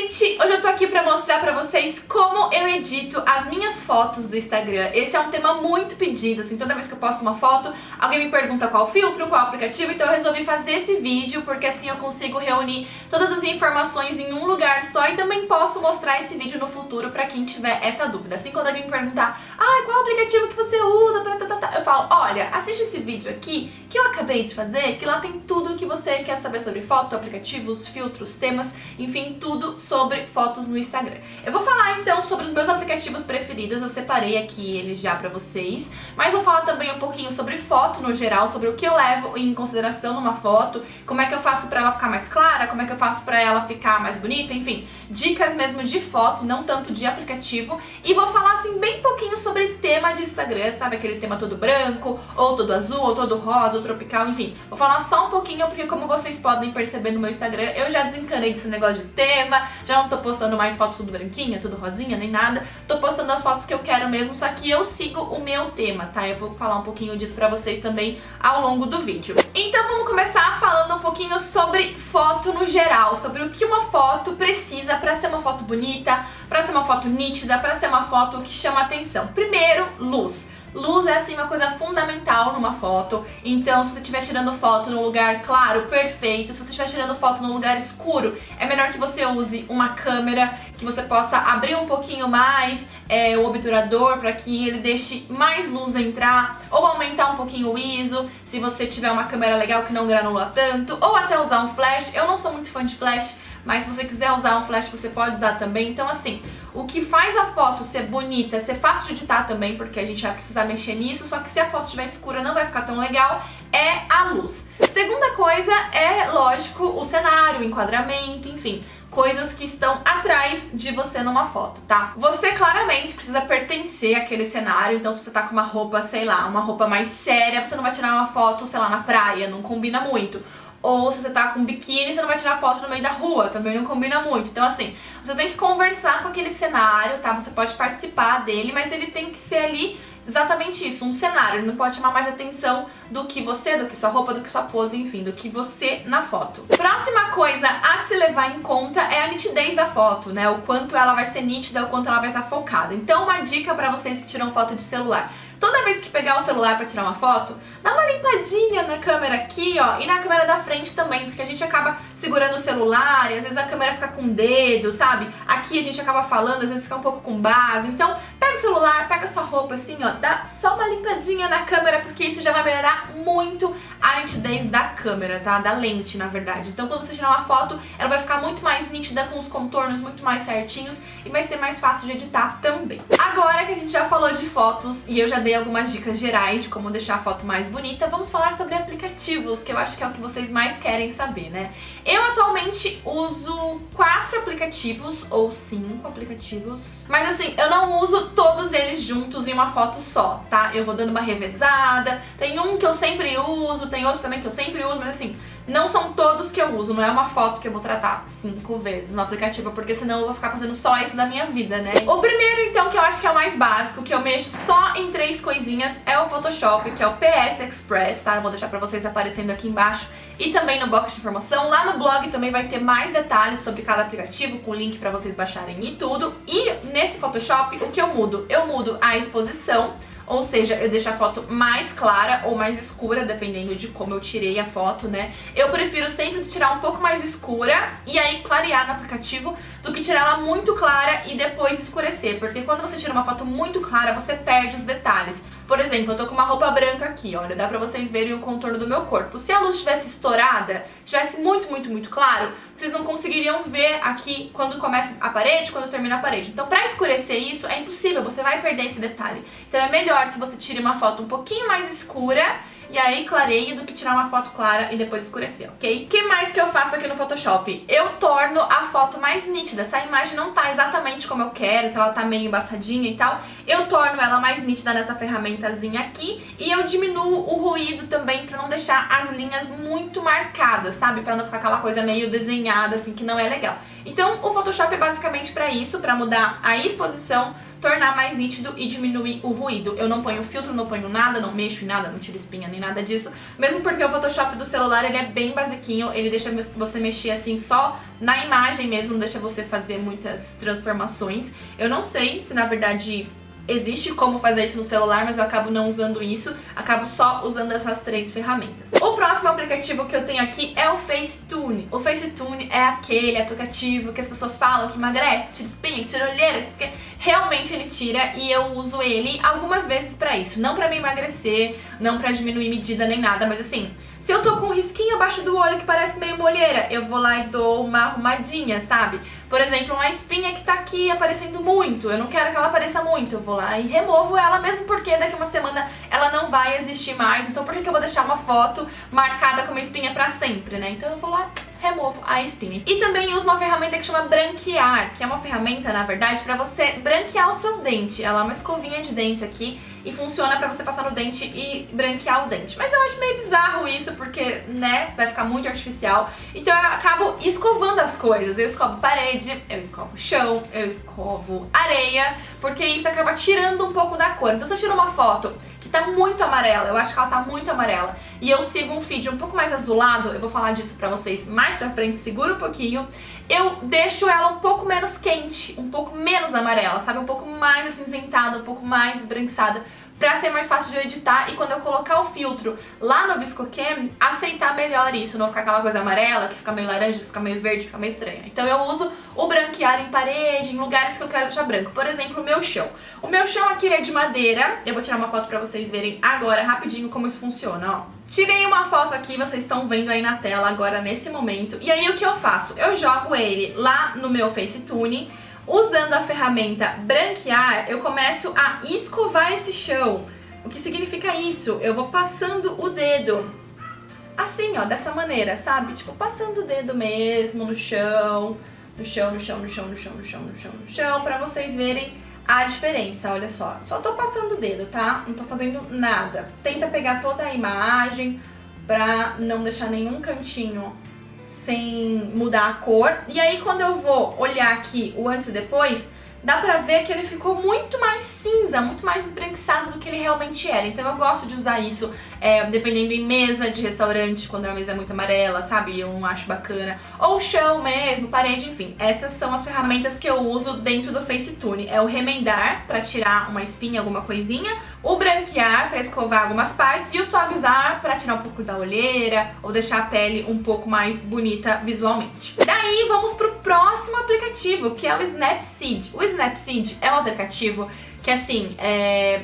gente! Hoje eu tô aqui pra mostrar pra vocês como eu edito as minhas fotos do Instagram. Esse é um tema muito pedido, assim, toda vez que eu posto uma foto, alguém me pergunta qual filtro, qual aplicativo, então eu resolvi fazer esse vídeo, porque assim eu consigo reunir todas as informações em um lugar só e também posso mostrar esse vídeo no futuro pra quem tiver essa dúvida. Assim, quando alguém me perguntar, qual aplicativo que você usa pra eu falo, olha, assiste esse vídeo aqui que eu acabei de fazer, que lá tem tudo que você quer saber sobre foto, aplicativos, filtros, temas, enfim, tudo sobre fotos no Instagram. Eu vou falar então sobre os meus aplicativos preferidos, eu separei aqui eles já pra vocês, mas vou falar também um pouquinho sobre foto no geral, sobre o que eu levo em consideração numa foto, como é que eu faço pra ela ficar mais clara, como é que eu faço pra ela ficar mais bonita, enfim, dicas mesmo de foto, não tanto de aplicativo, e vou falar assim bem pouquinho sobre tema de Instagram, sabe, aquele tema todo branco, ou todo azul, ou todo rosa, ou tropical, enfim, vou falar só um pouquinho porque como vocês podem perceber no meu Instagram, eu já desencanei desse negócio de tema, já não tô postando mais fotos tudo branquinha, tudo rosinha, nem nada, tô postando as fotos que eu quero mesmo, só que eu sigo o meu tema, tá? Eu vou falar um pouquinho disso pra vocês também ao longo do vídeo. Então vamos começar falando um pouquinho sobre foto no geral, sobre o que uma foto precisa pra ser uma foto bonita, pra ser uma foto nítida, pra ser uma foto que chama atenção. Primeiro, luz. Luz é assim uma coisa fundamental numa foto, então se você estiver tirando foto num lugar claro, perfeito, se você estiver tirando foto num lugar escuro, é melhor que você use uma câmera que você possa abrir um pouquinho mais o obturador para que ele deixe mais luz entrar, ou aumentar um pouquinho o ISO, se você tiver uma câmera legal que não granula tanto, ou até usar um flash. Eu não sou muito fã de flash, mas se você quiser usar um flash você pode usar também. Então assim, o que faz a foto ser bonita, ser fácil de editar também, porque a gente vai precisar mexer nisso, só que se a foto estiver escura não vai ficar tão legal, é a luz. Segunda coisa é, lógico, o cenário, o enquadramento, enfim, coisas que estão atrás de você numa foto, tá? Você claramente precisa pertencer àquele cenário, então se você tá com uma roupa, sei lá, uma roupa mais séria, você não vai tirar uma foto, sei lá, na praia, não combina muito. Ou se você tá com biquíni, você não vai tirar foto no meio da rua, também não combina muito. Então assim, você tem que conversar com aquele cenário, tá? Você pode participar dele, mas ele tem que ser ali exatamente isso, um cenário. Ele não pode chamar mais atenção do que você, do que sua roupa, do que sua pose, enfim, do que você na foto. Próxima coisa a se levar em conta é a nitidez da foto, né? O quanto ela vai ser nítida, o quanto ela vai estar focada. Então uma dica pra vocês que tiram foto de celular. Toda vez que pegar o celular pra tirar uma foto, dá uma limpadinha na câmera aqui, ó, e na câmera da frente também, porque a gente acaba segurando o celular e às vezes a câmera fica com o dedo, sabe? Aqui a gente acaba falando, às vezes fica um pouco com base. Então, pega o celular, pega a sua roupa assim, ó, dá só uma limpadinha na câmera, porque isso já vai melhorar muito a nitidez da câmera, tá? Da lente, na verdade. Então, quando você tirar uma foto, ela vai ficar muito mais nítida, com os contornos muito mais certinhos e vai ser mais fácil de editar também. Agora que a gente já falou de fotos e eu já dei algumas dicas gerais de como deixar a foto mais bonita, vamos falar sobre aplicativos, que eu acho que é o que vocês mais querem saber, né? Eu atualmente uso 4 aplicativos ou 5 aplicativos, mas assim, eu não uso todos eles juntos em uma foto só, tá? Eu vou dando uma revezada, tem um que eu sempre uso, tem outro também que eu sempre uso, mas assim, não são todos que eu uso, não é uma foto que eu vou tratar 5 vezes no aplicativo, porque senão eu vou ficar fazendo só isso da minha vida, né? O primeiro, então, que eu acho que é o mais básico, que eu mexo só em 3 coisinhas, é o Photoshop, que é o PS Express, tá? Eu vou deixar pra vocês aparecendo aqui embaixo e também no box de informação. Lá no blog também vai ter mais detalhes sobre cada aplicativo, com link pra vocês baixarem e tudo. E nesse Photoshop, o que eu mudo? Eu mudo a exposição, ou seja, eu deixo a foto mais clara ou mais escura, dependendo de como eu tirei a foto, né? Eu prefiro sempre tirar um pouco mais escura e aí clarear no aplicativo do que tirar ela muito clara e depois escurecer, porque quando você tira uma foto muito clara, você perde os detalhes. Por exemplo, eu tô com uma roupa branca aqui, olha, dá pra vocês verem o contorno do meu corpo. Se a luz estivesse estourada, estivesse muito claro, vocês não conseguiriam ver aqui quando começa a parede, quando termina a parede. Então, pra escurecer isso, é impossível, você vai perder esse detalhe. Então é melhor que você tire uma foto um pouquinho mais escura e aí clareie do que tirar uma foto clara e depois escurecer, ok? O que mais que eu faço aqui no Photoshop? Eu torno a foto mais nítida. Se a imagem não tá exatamente como eu quero, se ela tá meio embaçadinha e tal, eu torno ela mais nítida nessa ferramentazinha aqui e eu diminuo o ruído também pra não deixar as linhas muito marcadas, sabe? Pra não ficar aquela coisa meio desenhada assim que não é legal. Então o Photoshop é basicamente pra isso, pra mudar a exposição tornar mais nítido e diminuir o ruído. Eu não ponho filtro, não ponho nada, não mexo em nada, não tiro espinha nem nada disso. Mesmo porque o Photoshop do celular, ele é bem basiquinho, ele deixa você mexer assim só na imagem mesmo, não deixa você fazer muitas transformações. Eu não sei se na verdade existe como fazer isso no celular, mas eu acabo não usando isso, acabo só usando essas 3 ferramentas. O próximo aplicativo que eu tenho aqui é o Facetune. O Facetune é aquele aplicativo que as pessoas falam que emagrece, tira espinha, tira olheira, que realmente ele tira, e eu uso ele algumas vezes pra isso. Não pra me emagrecer, não pra diminuir medida nem nada, mas assim, se eu tô com um risquinho abaixo do olho que parece meio uma olheira, eu vou lá e dou uma arrumadinha, sabe? Por exemplo, uma espinha que tá aqui aparecendo muito, eu não quero que ela apareça muito, eu vou lá e removo ela, mesmo porque daqui a uma semana ela não vai existir mais, então por que eu vou deixar uma foto marcada com uma espinha pra sempre, né? Então eu vou lá, removo a espinha. E também uso uma ferramenta que chama branquear, que é uma ferramenta, na verdade, pra você branquear o seu dente. Ela é uma escovinha de dente aqui e funciona pra você passar no dente e branquear o dente. Mas eu acho meio bizarro isso, porque, né, você vai ficar muito artificial. Então eu acabo escovando as coisas. Eu escovo parede, eu escovo chão, eu escovo areia, porque isso acaba tirando um pouco da cor. Então se eu tiro uma foto que tá muito amarela, eu acho que ela tá muito amarela, e eu sigo um feed um pouco mais azulado, eu vou falar disso pra vocês mais pra frente, segura um pouquinho, eu deixo ela um pouco menos quente, um pouco menos amarela, sabe? Um pouco mais acinzentada, um pouco mais esbranquiçada, pra ser mais fácil de eu editar, e quando eu colocar o filtro lá no ViscoCam, aceitar melhor isso, não ficar aquela coisa amarela, que fica meio laranja, que fica meio verde, fica meio estranha. Então eu uso o branquear em parede, em lugares que eu quero deixar branco. Por exemplo, o meu chão. O meu chão aqui é de madeira, eu vou tirar uma foto pra vocês verem agora, rapidinho, como isso funciona, ó. Tirei uma foto aqui, vocês estão vendo aí na tela agora, nesse momento, e aí o que eu faço? Eu jogo ele lá no meu Facetune. Usando a ferramenta branquear, eu começo a escovar esse chão. O que significa isso? Eu vou passando o dedo, assim, ó, dessa maneira, sabe? Tipo, passando o dedo mesmo no chão, no chão, no chão, no chão, no chão, no chão, no chão, no chão, pra vocês verem a diferença, olha só. Só tô passando o dedo, tá? Não tô fazendo nada. Tenta pegar toda a imagem pra não deixar nenhum cantinho sem mudar a cor. E aí quando eu vou olhar aqui o antes e o depois, dá pra ver que ele ficou muito mais cinza, muito mais esbranquiçado do que ele realmente era. Então eu gosto de usar isso, dependendo em mesa de restaurante, quando a mesa é muito amarela, sabe? Eu não acho bacana. Ou chão mesmo, parede, enfim. Essas são as ferramentas que eu uso dentro do Facetune. É o remendar, pra tirar uma espinha, alguma coisinha. O branquear, pra escovar algumas partes. E o suavizar, pra tirar um pouco da olheira, ou deixar a pele um pouco mais bonita visualmente. Daí vamos pro próximo aplicativo, que é o Snapseed. O Snapseed é um aplicativo que, assim,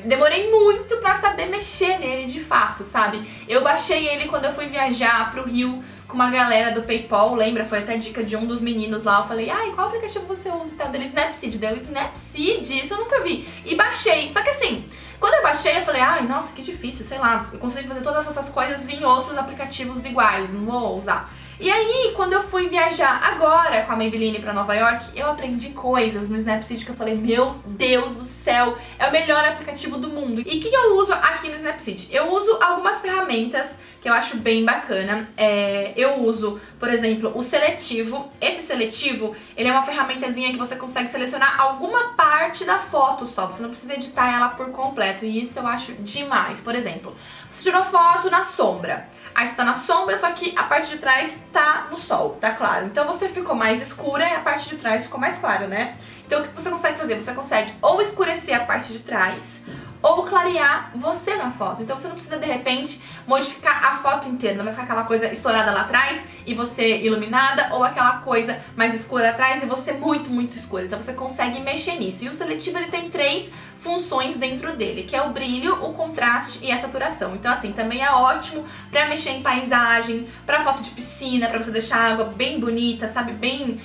demorei muito pra saber mexer nele de fato, sabe? Eu baixei ele quando eu fui viajar pro Rio com uma galera do PayPal, lembra? Foi até dica de um dos meninos lá. Eu falei, ai, qual aplicativo você usa? Então, dele Snapseed. Deu Snapseed, isso eu nunca vi. E baixei. Só que assim, quando eu baixei, eu falei, ai, nossa, que difícil, sei lá. Eu consigo fazer todas essas coisas em outros aplicativos iguais, não vou usar. E aí, quando eu fui viajar agora com a Maybelline pra Nova York, eu aprendi coisas no Snapseed que eu falei, meu Deus do céu, é o melhor aplicativo do mundo. E o que eu uso aqui no Snapseed? Eu uso algumas ferramentas que eu acho bem bacana. Eu uso, por exemplo, o seletivo. Esse seletivo, ele é uma ferramentazinha que você consegue selecionar alguma parte da foto só. Você não precisa editar ela por completo, e isso eu acho demais. Por exemplo, você tirou foto na sombra. Aí você tá na sombra, só que a parte de trás tá no sol, tá claro. Então você ficou mais escura e a parte de trás ficou mais clara, né? Então o que você consegue fazer? Você consegue ou escurecer a parte de trás, ou clarear você na foto. Então você não precisa, de repente, modificar a foto inteira. Não vai ficar aquela coisa estourada lá atrás e você iluminada, ou aquela coisa mais escura atrás e você muito, muito escura. Então você consegue mexer nisso. E o seletivo, ele tem 3 funções dentro dele, que é o brilho, o contraste e a saturação. Então assim, também é ótimo pra mexer em paisagem, pra foto de piscina, pra você deixar a água bem bonita, sabe? Bem,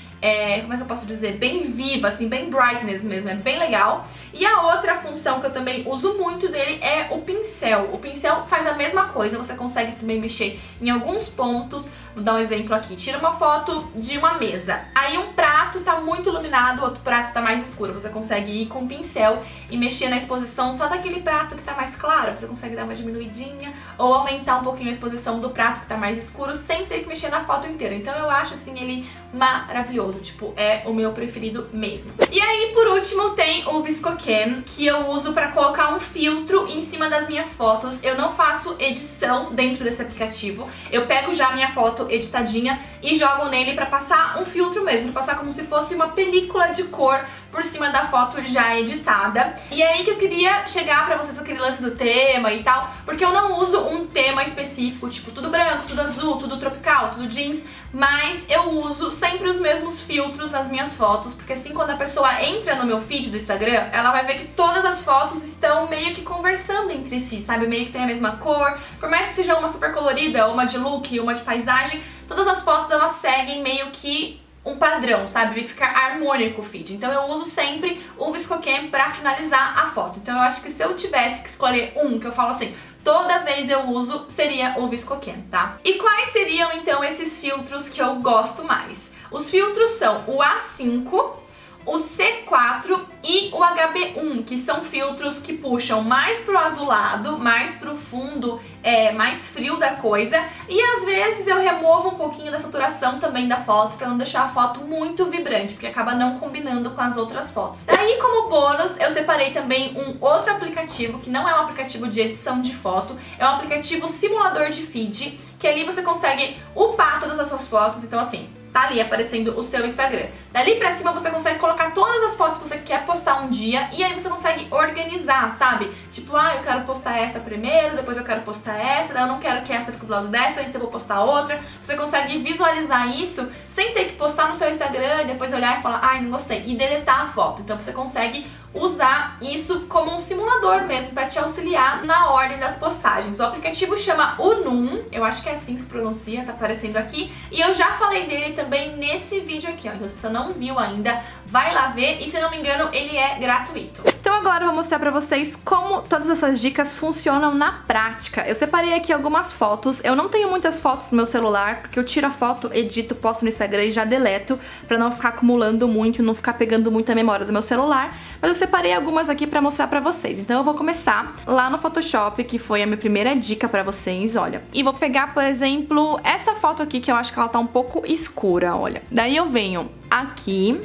como é que eu posso dizer? Bem viva, assim, bem brightness mesmo, é bem legal. E a outra função que eu também uso muito dele é o pincel. O pincel faz a mesma coisa, você consegue também mexer em alguns pontos. Vou dar um exemplo aqui. Tira uma foto de uma mesa. Aí um prato tá muito iluminado, o outro prato tá mais escuro. Você consegue ir com o pincel e mexer na exposição só daquele prato que tá mais claro. Você consegue dar uma diminuidinha ou aumentar um pouquinho a exposição do prato que tá mais escuro sem ter que mexer na foto inteira. Então eu acho assim ele maravilhoso, tipo, é o meu preferido mesmo. E aí, por último, tem o VSCOCAM, que eu uso pra colocar um filtro em cima das minhas fotos. Eu não faço edição dentro desse aplicativo, eu pego já a minha foto editadinha e jogo nele pra passar um filtro mesmo, pra passar como se fosse uma película de cor por cima da foto já editada. E é aí que eu queria chegar pra vocês com aquele lance do tema e tal, porque eu não uso um tema específico, tipo tudo branco, tudo azul, tudo tropical, tudo jeans, mas eu uso sempre os mesmos filtros nas minhas fotos, porque assim quando a pessoa entra no meu feed do Instagram, ela vai ver que todas as fotos estão meio que conversando entre si, sabe? Meio que tem a mesma cor, por mais que seja uma super colorida, uma de look, uma de paisagem, todas as fotos elas seguem meio que um padrão, sabe? Vai ficar harmônico o feed. Então eu uso sempre o VSCOCAM pra finalizar a foto. Então eu acho que se eu tivesse que escolher um, que eu falo assim, toda vez eu uso, seria o VSCOCAM, tá? E quais seriam então esses filtros que eu gosto mais? Os filtros são o A5, o C4 e o HB1, que são filtros que puxam mais pro azulado, mais pro fundo, mais frio da coisa, e às vezes eu removo um pouquinho da saturação também da foto pra não deixar a foto muito vibrante, porque acaba não combinando com as outras fotos. Daí, como bônus, eu separei também um outro aplicativo, que não é um aplicativo de edição de foto, é um aplicativo simulador de feed, que ali você consegue upar todas as suas fotos, então assim, tá ali aparecendo o seu Instagram. Dali pra cima você consegue colocar todas as fotos que você quer postar um dia e aí você consegue organizar, sabe? Tipo, eu quero postar essa primeiro, depois eu quero postar essa, daí eu não quero que essa fique do lado dessa, então eu vou postar outra. Você consegue visualizar isso sem ter que postar no seu Instagram e depois olhar e falar, não gostei, e deletar a foto. Então você consegue usar isso como um simulador mesmo para te auxiliar na ordem das postagens. O aplicativo chama Unum, eu acho que é assim que se pronuncia, tá aparecendo aqui, e eu já falei dele também nesse vídeo aqui, ó. Então se você não viu ainda, vai lá ver, e se não me engano ele é gratuito. Então agora eu vou mostrar pra vocês como todas essas dicas funcionam na prática. Eu separei aqui algumas fotos, eu não tenho muitas fotos no meu celular, porque eu tiro a foto, edito, posto no Instagram e já deleto, pra não ficar acumulando muito, não ficar pegando muita memória do meu celular, mas eu separei algumas aqui pra mostrar pra vocês. Então eu vou começar lá no Photoshop, que foi a minha primeira dica pra vocês, olha. E vou pegar, por exemplo, essa foto aqui, que eu acho que ela tá um pouco escura, olha. Daí eu venho aqui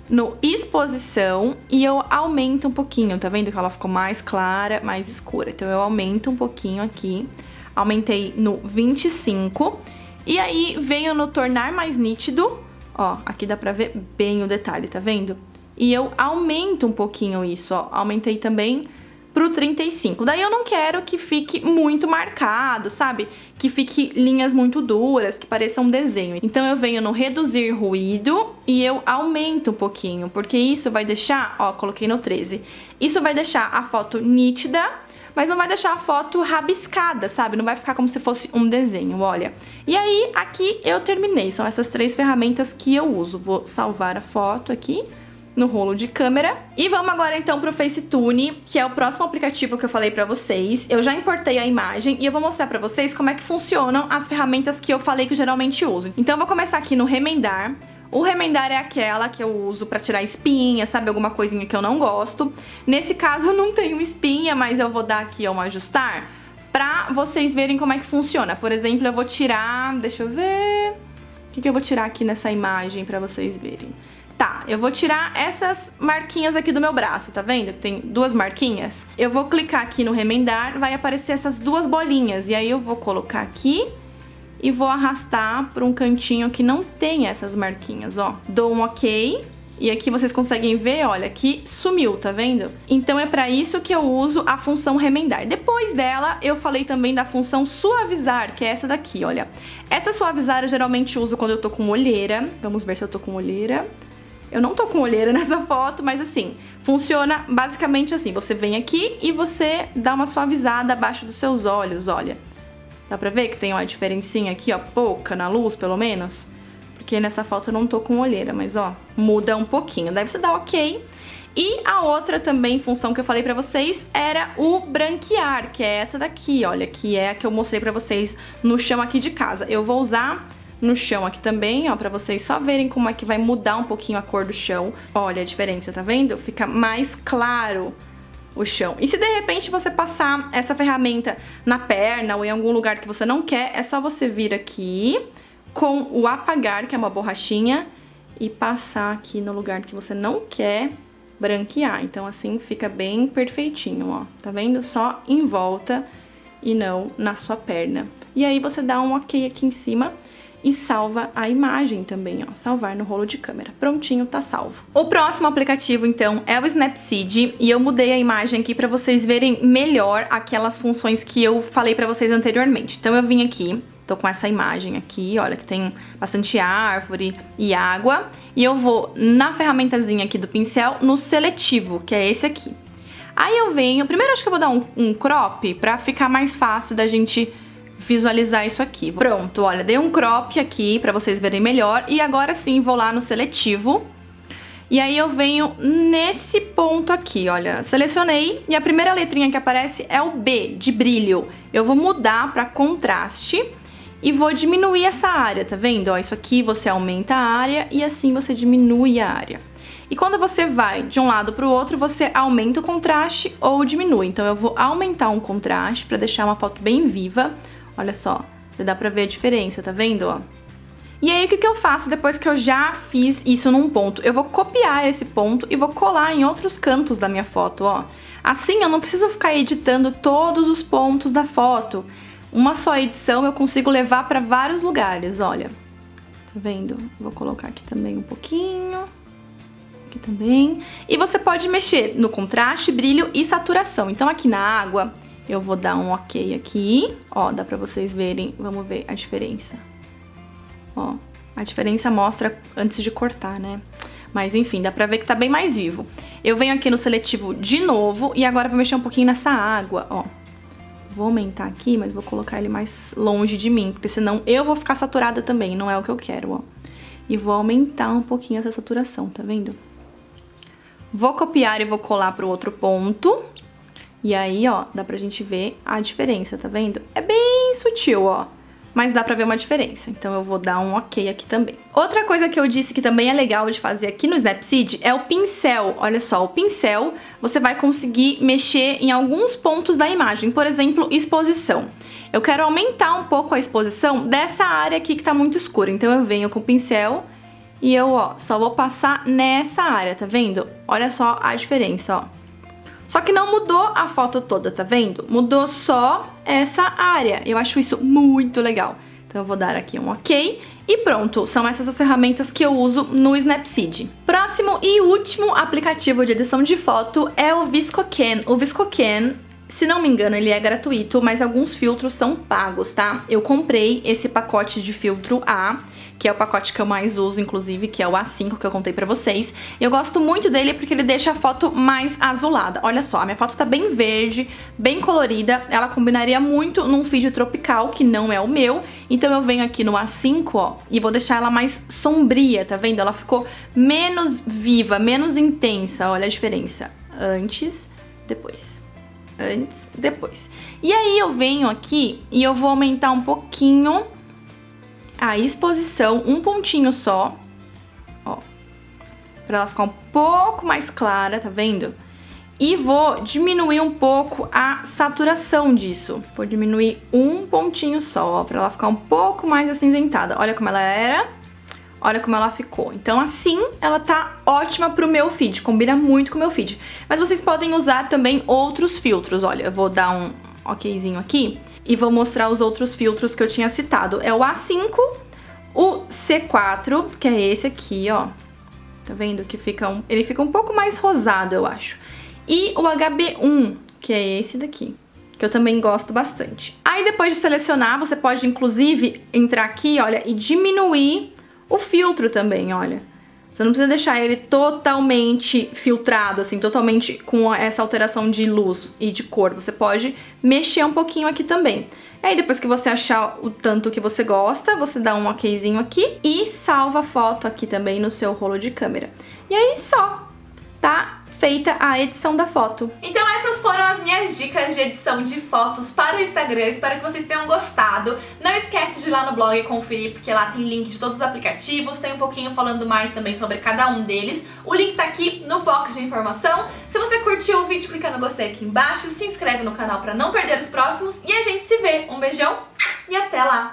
no exposição e eu aumento um pouquinho, tá vendo que ela ficou mais clara, mais escura. Então eu aumento um pouquinho aqui, aumentei no 25 e aí venho no tornar mais nítido, ó, aqui dá pra ver bem o detalhe, tá vendo? E eu aumento um pouquinho isso, ó, aumentei também pro 35. Daí eu não quero que fique muito marcado, sabe? Que fique linhas muito duras, que pareça um desenho. Então eu venho no reduzir ruído e eu aumento um pouquinho, porque isso vai deixar, ó, coloquei no 13. Isso vai deixar a foto nítida, mas não vai deixar a foto rabiscada, sabe? Não vai ficar como se fosse um desenho, olha. E aí, aqui eu terminei. São essas 3 ferramentas que eu uso. Vou salvar a foto aqui no rolo de câmera. E vamos agora então pro Facetune, que é o próximo aplicativo que eu falei pra vocês. Eu já importei a imagem e eu vou mostrar pra vocês como é que funcionam as ferramentas que eu falei que eu geralmente uso. Então eu vou começar aqui no remendar. O remendar é aquela que eu uso pra tirar espinha, sabe? Alguma coisinha que eu não gosto. Nesse caso eu não tenho espinha, mas eu vou dar aqui um ajustar pra vocês verem como é que funciona. Por exemplo, eu vou tirar... Deixa eu ver... O que eu vou tirar aqui nessa imagem pra vocês verem? Tá, eu vou tirar essas marquinhas aqui do meu braço, tá vendo? Tem 2 marquinhas. Eu vou clicar aqui no remendar, vai aparecer essas 2 bolinhas. E aí eu vou colocar aqui e vou arrastar para um cantinho que não tem essas marquinhas, ó. Dou um ok. E aqui vocês conseguem ver, olha, que sumiu, tá vendo? Então é pra isso que eu uso a função remendar. Depois dela, eu falei também da função suavizar, que é essa daqui, olha. Essa suavizar eu geralmente uso quando eu tô com olheira. Vamos ver se eu tô com olheira. Eu não tô com olheira nessa foto, mas assim, funciona basicamente assim. Você vem aqui e você dá uma suavizada abaixo dos seus olhos, olha. Dá pra ver que tem uma diferencinha aqui, ó, pouca na luz, pelo menos? Porque nessa foto eu não tô com olheira, mas ó, muda um pouquinho. Daí você dá ok. E a outra também função que eu falei pra vocês era o branquear, que é essa daqui, olha, que é a que eu mostrei pra vocês no chão aqui de casa. Eu vou usar no chão aqui também, ó, pra vocês só verem como é que vai mudar um pouquinho a cor do chão. Olha a diferença, tá vendo? Fica mais claro o chão. E se de repente você passar essa ferramenta na perna ou em algum lugar que você não quer, é só você vir aqui, com o apagar, que é uma borrachinha, e passar aqui no lugar que você não quer branquear. Então assim fica bem perfeitinho, ó. Tá vendo? Só em volta e não na sua perna. E aí você dá um ok aqui em cima e salva a imagem também, ó. Salvar no rolo de câmera. Prontinho, tá salvo. O próximo aplicativo, então, é o Snapseed. E eu mudei a imagem aqui pra vocês verem melhor aquelas funções que eu falei pra vocês anteriormente. Então eu vim aqui, tô com essa imagem aqui, olha, que tem bastante árvore e água. E eu vou na ferramentazinha aqui do pincel, no seletivo, que é esse aqui. Aí eu venho, primeiro acho que eu vou dar um crop pra ficar mais fácil da gente visualizar isso aqui. Pronto, olha, dei um crop aqui pra vocês verem melhor. E agora sim, vou lá no seletivo. E aí eu venho nesse ponto aqui, olha, selecionei. E a primeira letrinha que aparece é o B, de brilho. Eu vou mudar pra contraste e vou diminuir essa área, tá vendo? Ó, isso aqui você aumenta a área e assim você diminui a área. E quando você vai de um lado pro outro, você aumenta o contraste ou diminui. Então eu vou aumentar um contraste pra deixar uma foto bem viva. Olha só, já dá pra ver a diferença, tá vendo, ó? E aí, o que eu faço depois que eu já fiz isso num ponto? Eu vou copiar esse ponto e vou colar em outros cantos da minha foto, ó. Assim, eu não preciso ficar editando todos os pontos da foto. Uma só edição eu consigo levar pra vários lugares, olha. Tá vendo? Vou colocar aqui também um pouquinho. Aqui também. E você pode mexer no contraste, brilho e saturação. Então, aqui na água, eu vou dar um ok aqui. Ó, dá pra vocês verem. Vamos ver a diferença. Ó, a diferença mostra antes de cortar, né? Mas enfim, dá pra ver que tá bem mais vivo. Eu venho aqui no seletivo de novo e agora vou mexer um pouquinho nessa água, ó. Vou aumentar aqui, mas vou colocar ele mais longe de mim, porque senão eu vou ficar saturada também, não é o que eu quero, ó. E vou aumentar um pouquinho essa saturação, tá vendo? Vou copiar e vou colar pro outro ponto. E aí, ó, dá pra gente ver a diferença, tá vendo? É bem sutil, ó. Mas dá pra ver uma diferença, então eu vou dar um ok aqui também. Outra coisa que eu disse que também é legal de fazer aqui no Snapseed é o pincel. Olha só, o pincel você vai conseguir mexer em alguns pontos da imagem. Por exemplo, exposição. Eu quero aumentar um pouco a exposição dessa área aqui que tá muito escura. Então eu venho com o pincel e eu, ó, só vou passar nessa área, tá vendo? Olha só a diferença, ó. Só que não mudou a foto toda, tá vendo? Mudou só essa área. Eu acho isso muito legal. Então eu vou dar aqui um ok. E pronto, são essas as ferramentas que eu uso no Snapseed. Próximo e último aplicativo de edição de foto é o ViscoCam. O ViscoCam, se não me engano, ele é gratuito, mas alguns filtros são pagos, tá? Eu comprei esse pacote de filtro A, que é o pacote que eu mais uso, inclusive, que é o A5 que eu contei pra vocês. Eu gosto muito dele porque ele deixa a foto mais azulada. Olha só, a minha foto tá bem verde, bem colorida. Ela combinaria muito num feed tropical, que não é o meu. Então eu venho aqui no A5, ó, e vou deixar ela mais sombria, tá vendo? Ela ficou menos viva, menos intensa. Olha a diferença. Antes, depois. Antes, depois. E aí eu venho aqui e eu vou aumentar um pouquinho a exposição, um pontinho só, ó, pra ela ficar um pouco mais clara, tá vendo? E vou diminuir um pouco a saturação disso. Vou diminuir um pontinho só, ó, pra ela ficar um pouco mais acinzentada. Olha como ela era, olha como ela ficou. Então assim, ela tá ótima pro meu feed, combina muito com o meu feed. Mas vocês podem usar também outros filtros, olha, eu vou dar um okzinho aqui e vou mostrar os outros filtros que eu tinha citado. É o A5, o C4, que é esse aqui, ó. Tá vendo que ele fica um pouco mais rosado, eu acho. E o HB1, que é esse daqui, que eu também gosto bastante. Aí depois de selecionar, você pode inclusive entrar aqui, olha, e diminuir o filtro também, olha. Você não precisa deixar ele totalmente filtrado, assim, totalmente com essa alteração de luz e de cor. Você pode mexer um pouquinho aqui também. Aí depois que você achar o tanto que você gosta, você dá um okzinho aqui e salva a foto aqui também no seu rolo de câmera. E aí só, tá feita a edição da foto. Então essas foram as minhas dicas de edição de fotos para o Instagram. Espero que vocês tenham gostado. Não esquece de ir lá no blog conferir, porque lá tem link de todos os aplicativos, tem um pouquinho falando mais também sobre cada um deles. O link tá aqui no box de informação. Se você curtiu o vídeo, clica no gostei aqui embaixo, se inscreve no canal para não perder os próximos e a gente se vê. Um beijão e até lá!